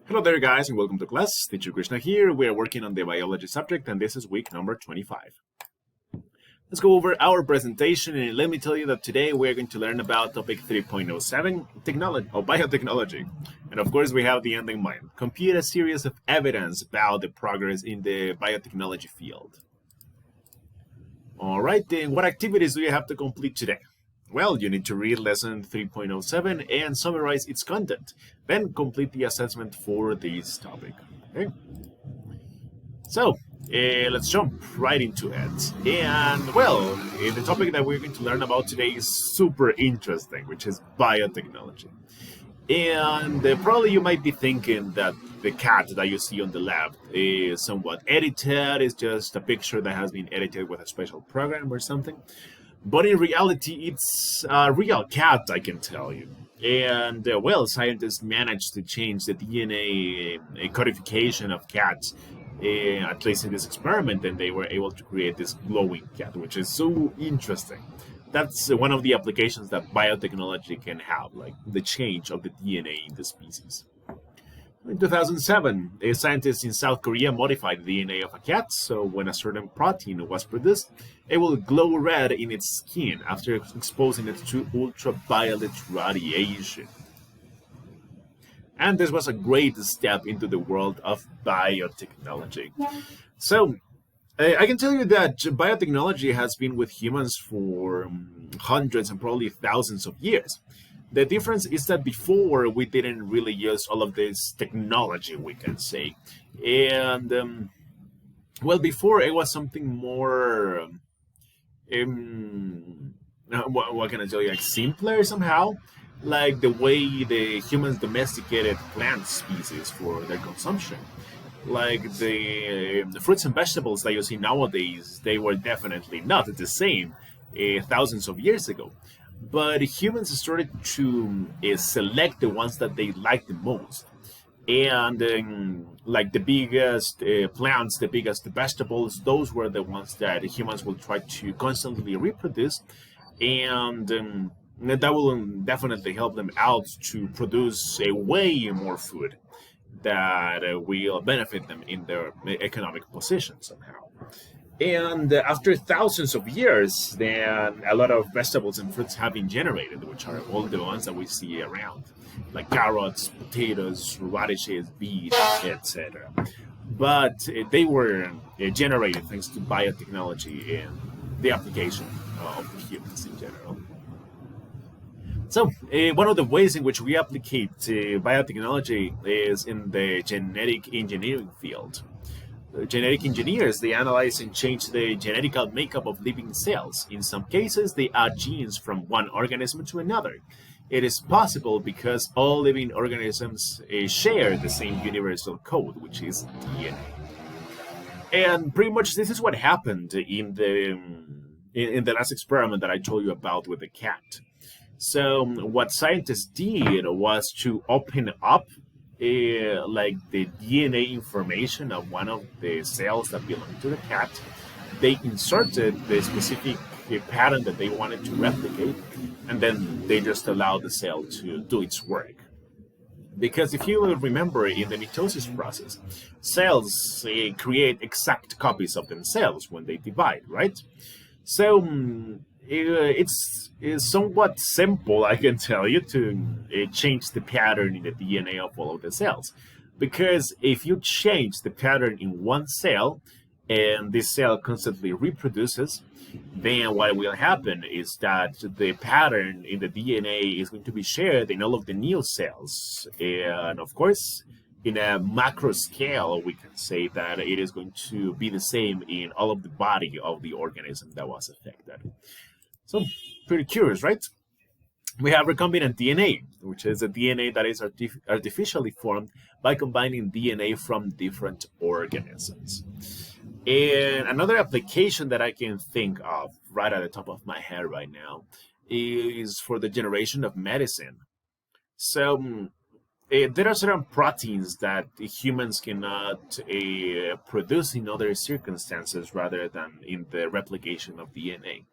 Hello there, guys, and welcome to class. Teacher Krishna here. We are working on the biology subject, and this is week number 25. Let's go over our presentation, and let me tell you that today we're going to learn about topic 3.07, technology or biotechnology. And of course, we have the end in mind. Compute a series of evidence about the progress in the biotechnology field. All right, then what activities do you have to complete today? Well, you need to read lesson 3.07 and summarize its content. Then complete the assessment for this topic. Okay? So, let's jump right into it. And, well, the topic that we're going to learn about today is super interesting, which is biotechnology. And probably you might be thinking that the cat that you see on the left is somewhat edited. It's just a picture that has been edited with a special program or something. But in reality, it's a real cat, I can tell you. And, well, scientists managed to change the DNA codification of cats, at least in this experiment, and they were able to create this glowing cat, which is so interesting. That's one of the applications that biotechnology can have, like the change of the DNA in the species. In 2007, a scientist in South Korea modified the DNA of a cat, so when a certain protein was produced, it will glow red in its skin after exposing it to ultraviolet radiation. And this was a great step into the world of biotechnology. So, I can tell you that biotechnology has been with humans for hundreds and probably thousands of years. The difference is that before we didn't really use all of this technology, we can say. And, well, before it was something more, what can I tell you, like simpler somehow? Like the way the humans domesticated plant species for their consumption. Like the fruits and vegetables that you see nowadays, they were definitely not the same thousands of years ago. But humans started to select the ones that they liked the most. And like the biggest plants, the biggest vegetables, those were the ones that humans will try to constantly reproduce. And that will definitely help them out to produce a way more food that will benefit them in their economic position somehow. And after thousands of years, then a lot of vegetables and fruits have been generated, which are all the ones that we see around, like carrots, potatoes, radishes, beets, etc. But they were generated thanks to biotechnology and the application of humans in general. So, one of the ways in which we applicate biotechnology is in the genetic engineering field. Genetic engineers, they analyze and change the genetical makeup of living cells. In some cases, they add genes from one organism to another. It is possible because all living organisms share the same universal code, which is DNA. And pretty much this is what happened in the last experiment that I told you about with the cat. So what scientists did was to open up like the DNA information of one of the cells that belong to the cat. They inserted the specific pattern that they wanted to replicate, and then they just allowed the cell to do its work. Because if you remember in the mitosis process, cells create exact copies of themselves when they divide, right? So it's somewhat simple, I can tell you, to change the pattern in the DNA of all of the cells. Because if you change the pattern in one cell, and this cell constantly reproduces, then what will happen is that the pattern in the DNA is going to be shared in all of the new cells. And of course, in a macro scale, we can say that it is going to be the same in all of the body of the organism that was affected. So, pretty curious, right? We have recombinant DNA, which is a DNA that is artificially formed by combining DNA from different organisms. And another application that I can think of right at the top of my head right now is for the generation of medicine. So, there are certain proteins that humans cannot produce in other circumstances rather than in the replication of DNA.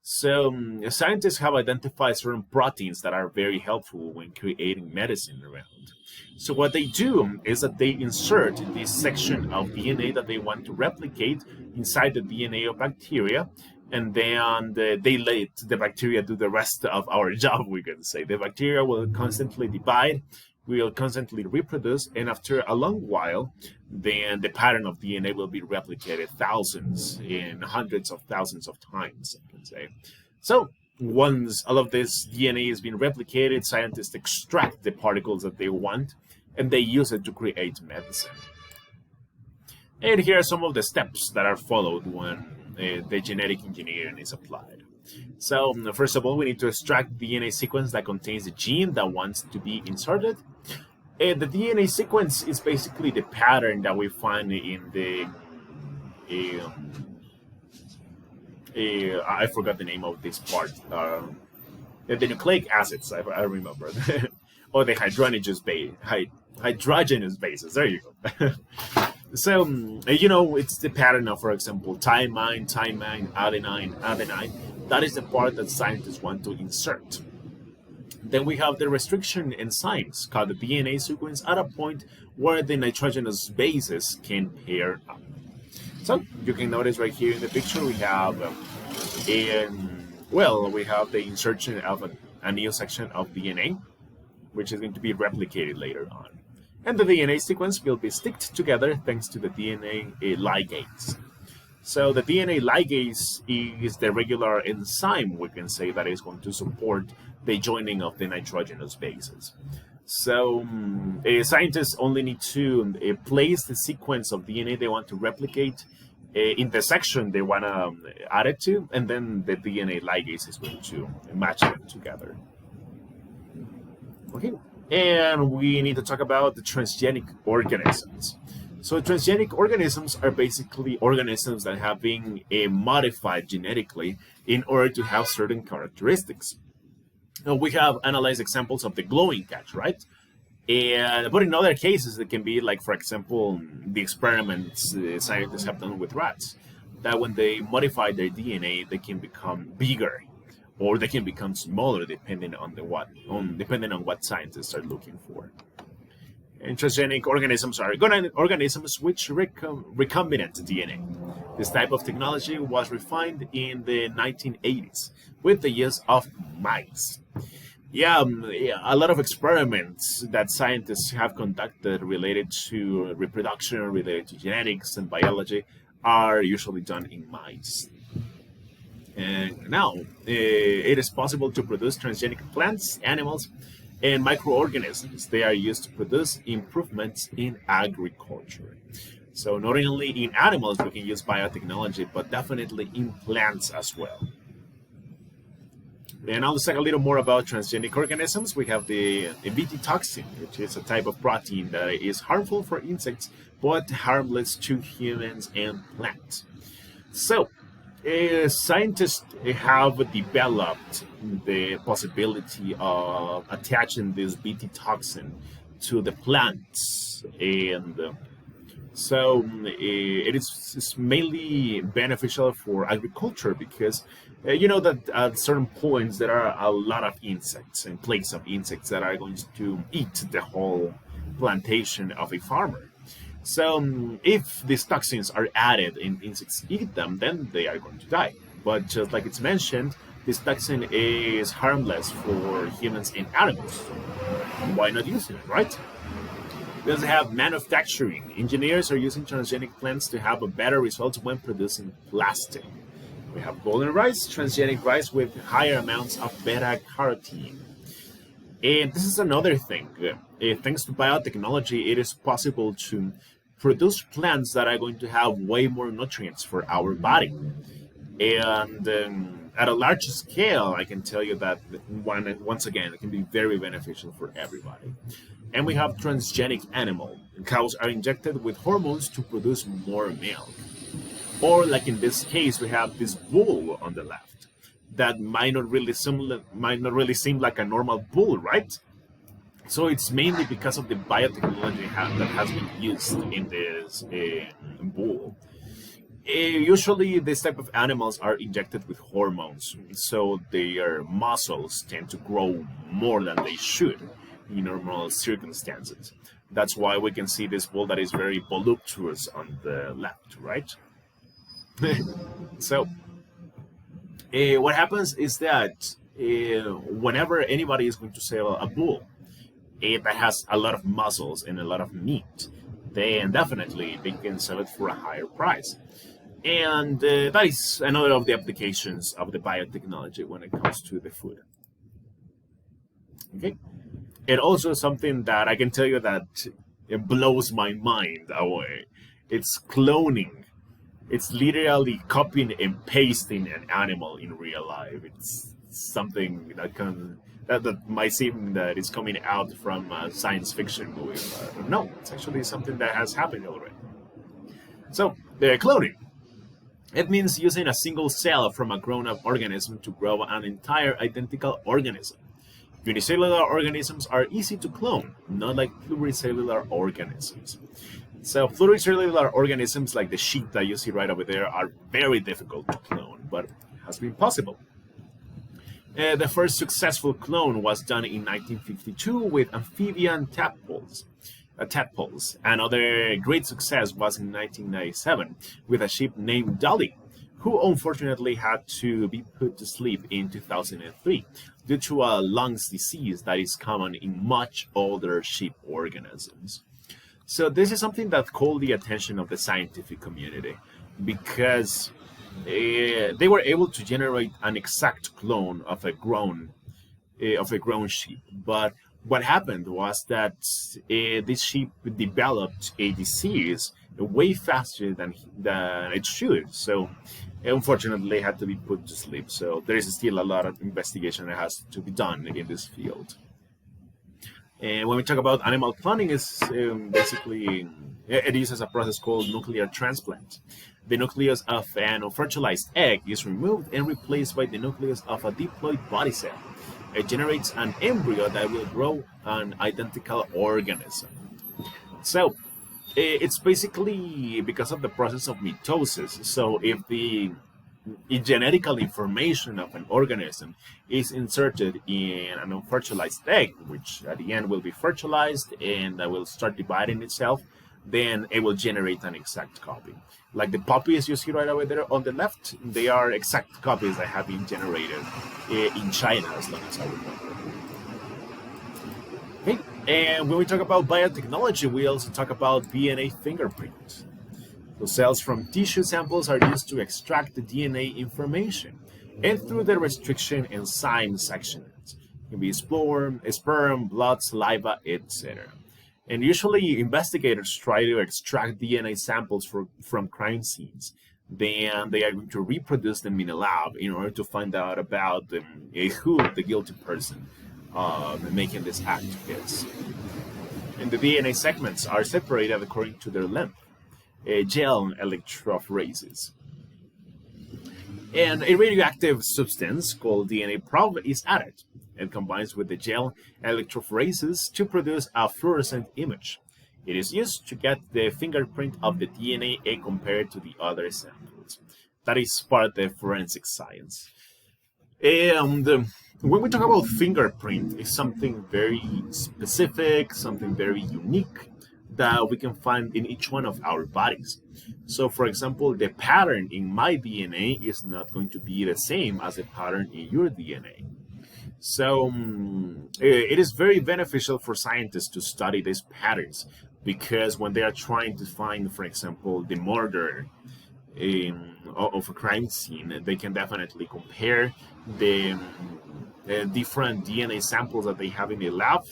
So scientists have identified certain proteins that are very helpful when creating medicine around. So what they do is that they insert this section of DNA that they want to replicate inside the DNA of bacteria, and then they let the bacteria do the rest of our job, we can say. The bacteria will constantly divide, will constantly reproduce, and after a long while, then the pattern of DNA will be replicated thousands and hundreds of thousands of times, I can say. So once all of this DNA is being replicated, scientists extract the particles that they want, and they use it to create medicine. And here are some of the steps that are followed when the genetic engineering is applied. So first of all, we need to extract the DNA sequence that contains the gene that wants to be inserted. And the DNA sequence is basically the pattern that we find in the I forgot the name of this part. The nucleic acids, I remember. Or the hydrogenous bases. There you go. So, it's the pattern of, for example, thymine, adenine, adenine. That is the part that scientists want to insert. Then we have the restriction enzymes called the DNA sequence at a point where the nitrogenous bases can pair up. So you can notice right here in the picture we have we have the insertion of a new section of DNA, which is going to be replicated later on. And the DNA sequence will be sticked together thanks to the DNA ligase. So the DNA ligase is the regular enzyme, we can say, that is going to support the joining of the nitrogenous bases. So scientists only need to place the sequence of DNA they want to replicate in the section they want to add it to, and then the DNA ligase is going to match them together. Okay, and we need to talk about the transgenic organisms. So transgenic organisms are basically organisms that have been modified genetically in order to have certain characteristics. Now, we have analyzed examples of the glowing cat, right? But in other cases, it can be like, for example, the experiments scientists have done with rats, that when they modify their DNA, they can become bigger, or they can become smaller, depending on what scientists are looking for. And transgenic organisms are organisms which recombinant DNA. This type of technology was refined in the 1980s with the use of mice. A lot of experiments that scientists have conducted related to reproduction, related to genetics and biology, are usually done in mice. And now, it is possible to produce transgenic plants, animals, and microorganisms. They are used to produce improvements in agriculture. So not only in animals we can use biotechnology, but definitely in plants as well. And I'll talk a little more about transgenic organisms. We have the Bt toxin, which is a type of protein that is harmful for insects, but harmless to humans and plants. So, scientists have developed the possibility of attaching this Bt toxin to the plants, and so it is mainly beneficial for agriculture because you know that at certain points there are a lot of insects and plagues of insects that are going to eat the whole plantation of a farmer. So if these toxins are added and insects eat them, then they are going to die. But just like it's mentioned, this toxin is harmless for humans and animals. Why not use it, right? We also have manufacturing. Engineers are using transgenic plants to have a better results when producing plastic. We have golden rice, transgenic rice with higher amounts of beta-carotene. And this is another thing. Thanks to biotechnology, it is possible to produce plants that are going to have way more nutrients for our body. And at a large scale, I can tell you that once again, it can be very beneficial for everybody. And we have transgenic animal. Cows are injected with hormones to produce more milk. Or like in this case, we have this bull on the left that might not really seem like a normal bull, right? So it's mainly because of the biotechnology that has been used in this bull. Usually, this type of animals are injected with hormones, so their muscles tend to grow more than they should in normal circumstances. That's why we can see this bull that is very voluptuous on the left, right? So, what happens is that whenever anybody is going to sell a bull that has a lot of muscles and a lot of meat, then definitely they can sell it for a higher price. And that is another of the applications of the biotechnology when it comes to the food. Okay, and also something that I can tell you that it blows my mind away. It's cloning. It's literally copying and pasting an animal in real life. It's something that might seem that it's coming out from a science fiction movie, but no, it's actually something that has happened already. So, the cloning. It means using a single cell from a grown-up organism to grow an entire identical organism. Unicellular organisms are easy to clone, not like pluricellular organisms. So pluricellular organisms like the sheep that you see right over there are very difficult to clone, but it has been possible. The first successful clone was done in 1952 with amphibian tadpoles. Another great success was in 1997 with a sheep named Dolly, who unfortunately had to be put to sleep in 2003 due to a lungs disease that is common in much older sheep organisms. So this is something that called the attention of the scientific community because they were able to generate an exact clone of a grown sheep. But what happened was that this sheep developed a disease way faster than it should. So unfortunately, it had to be put to sleep. So there is still a lot of investigation that has to be done in this field. And when we talk about animal cloning, is basically it uses a process called nuclear transplant. The nucleus of an unfertilized egg is removed and replaced by the nucleus of a diploid body cell. It generates an embryo that will grow an identical organism. So it's basically because of the process of mitosis. So if the genetical information of an organism is inserted in an unfertilized egg, which at the end will be fertilized and will start dividing itself, then it will generate an exact copy. Like the puppies you see right over there on the left, they are exact copies that have been generated in China, as long as I remember. Okay, and when we talk about biotechnology, we also talk about DNA fingerprints. So cells from tissue samples are used to extract the DNA information, and through the restriction enzyme sections, it can be sperm, blood, saliva, etc. And usually investigators try to extract DNA samples from crime scenes. Then they are going to reproduce them in a lab in order to find out about who the guilty person making this act is. And the DNA segments are separated according to their length. Gel electrophoresis. And a radioactive substance called DNA probe is added and combines with the gel electrophoresis to produce a fluorescent image. It is used to get the fingerprint of the DNA compared to the other samples. That is part of the forensic science. And when we talk about fingerprint, it's something very specific, something very unique that we can find in each one of our bodies. So, for example, the pattern in my DNA is not going to be the same as the pattern in your DNA. So, it is very beneficial for scientists to study these patterns because when they are trying to find, for example, the murder of a crime scene, they can definitely compare the different DNA samples that they have in the lab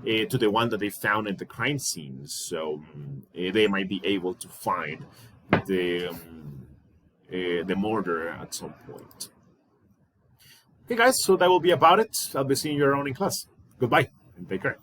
to the one that they found at the crime scene. So they might be able to find the murder at some point. Okay, guys, so that will be about it. I'll be seeing you around in class. Goodbye, and take care.